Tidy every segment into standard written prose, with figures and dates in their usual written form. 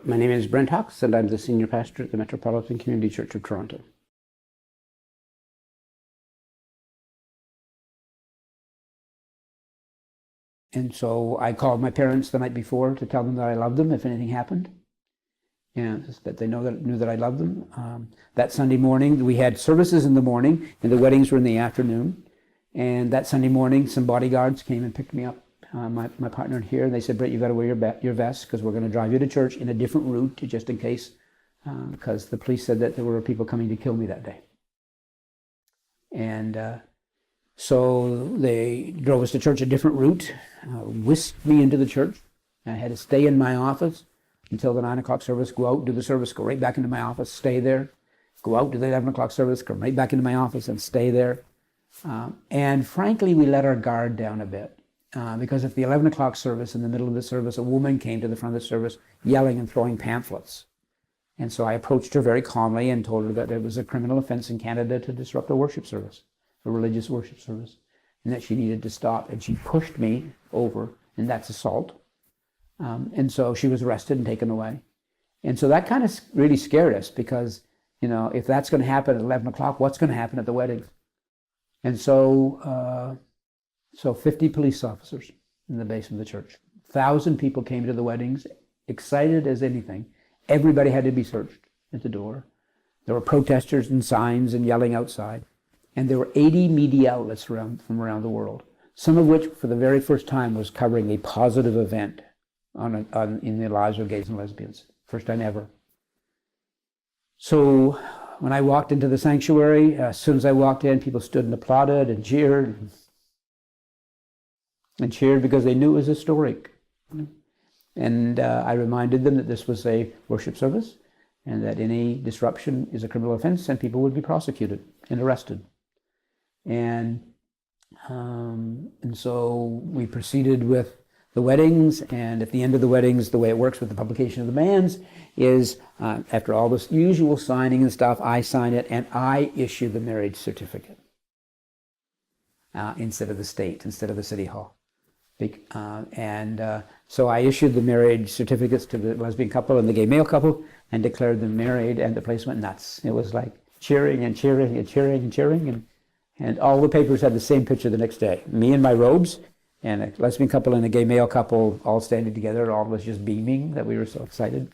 My name is Brent and I'm the senior pastor at the Metropolitan Community Church of Toronto. And so I called my parents the night before to tell them that I loved them if anything happened, and that they knew that I loved them. That Sunday morning, we had services in the morning, and the weddings were in the afternoon. And that Sunday morning, some bodyguards came and picked me up, my partner here, and they said, "Brent, you've got to wear your vest because we're going to drive you to church in a different route, just in case," because the police said that there were people coming to kill me that day. And so they drove us to church a different route, whisked me into the church. I had to stay in my office until the 9 o'clock service, go out, do the service, go right back into my office, stay there, go out to the 11 o'clock service, come right back into my office and stay there. And frankly, we let our guard down a bit because at the 11 o'clock service, in the middle of the service, a woman came to the front of the service yelling and throwing pamphlets. And so I approached her very calmly and told her that it was a criminal offense in Canada to disrupt a worship service, a religious worship service, and that she needed to stop. And she pushed me over, and that's assault. And so she was arrested and taken away. And so that kind of really scared us because, if that's going to happen at 11 o'clock, what's going to happen at the wedding? And so 50 police officers in the base of the church. 1,000 people came to the weddings, excited as anything. Everybody had to be searched at the door. There were protesters and signs and yelling outside. And there were 80 media outlets from around the world, some of which, for the very first time, was covering a positive event in the lives of gays and lesbians. First time ever. So when I walked into the sanctuary, as soon as I walked in, people stood and applauded and cheered. And cheered because they knew it was historic. And I reminded them that this was a worship service and that any disruption is a criminal offense and people would be prosecuted and arrested. And so we proceeded with the weddings, and at the end of the weddings, the way it works with the publication of the banns is after all this usual signing and stuff, I sign it and I issue the marriage certificate instead of the state, instead of the city hall. So I issued the marriage certificates to the lesbian couple and the gay male couple and declared them married, and the place went nuts. It was like cheering and cheering and cheering and cheering, and all the papers had the same picture the next day. Me in my robes, and a lesbian couple and a gay male couple all standing together, all of us just beaming that we were so excited.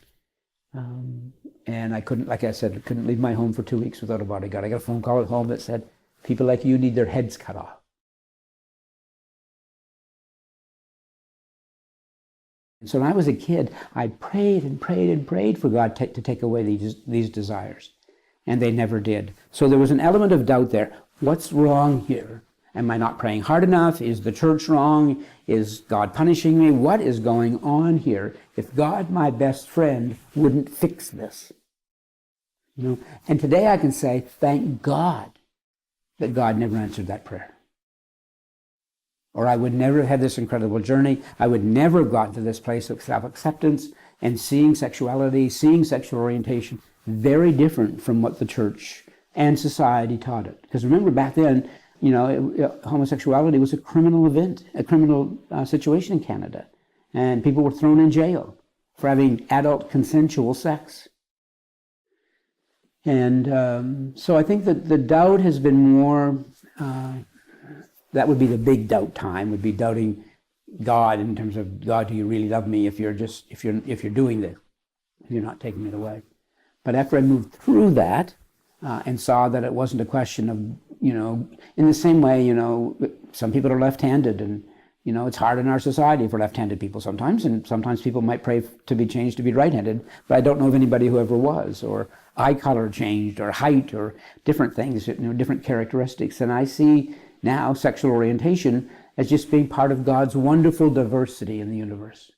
And I couldn't, like I said, couldn't leave my home for 2 weeks without a bodyguard. I got a phone call at home that said, "People like you need their heads cut off." And so when I was a kid, I prayed and prayed and prayed for God to take away these desires. And they never did. So there was an element of doubt there. What's wrong here? Am I not praying hard enough? Is the church wrong? Is God punishing me? What is going on here? If God, my best friend, wouldn't fix this. And today I can say, thank God that God never answered that prayer. Or I would never have had this incredible journey. I would never have gotten to this place of self-acceptance and seeing sexuality, seeing sexual orientation very different from what the church and society taught it. Because remember, back then, homosexuality was a criminal event, a criminal situation in Canada. And people were thrown in jail for having adult consensual sex. And so I think that the doubt has been more, that would be the big doubt time, would be doubting God in terms of, God, do you really love me if you're doing this, if you're not taking it away. But after I moved through that and saw that it wasn't a question of, in the same way, some people are left-handed, and, it's hard in our society for left-handed people sometimes, and sometimes people might pray to be changed to be right-handed, but I don't know of anybody who ever was, or eye color changed, or height, or different things, different characteristics. And I see now sexual orientation as just being part of God's wonderful diversity in the universe.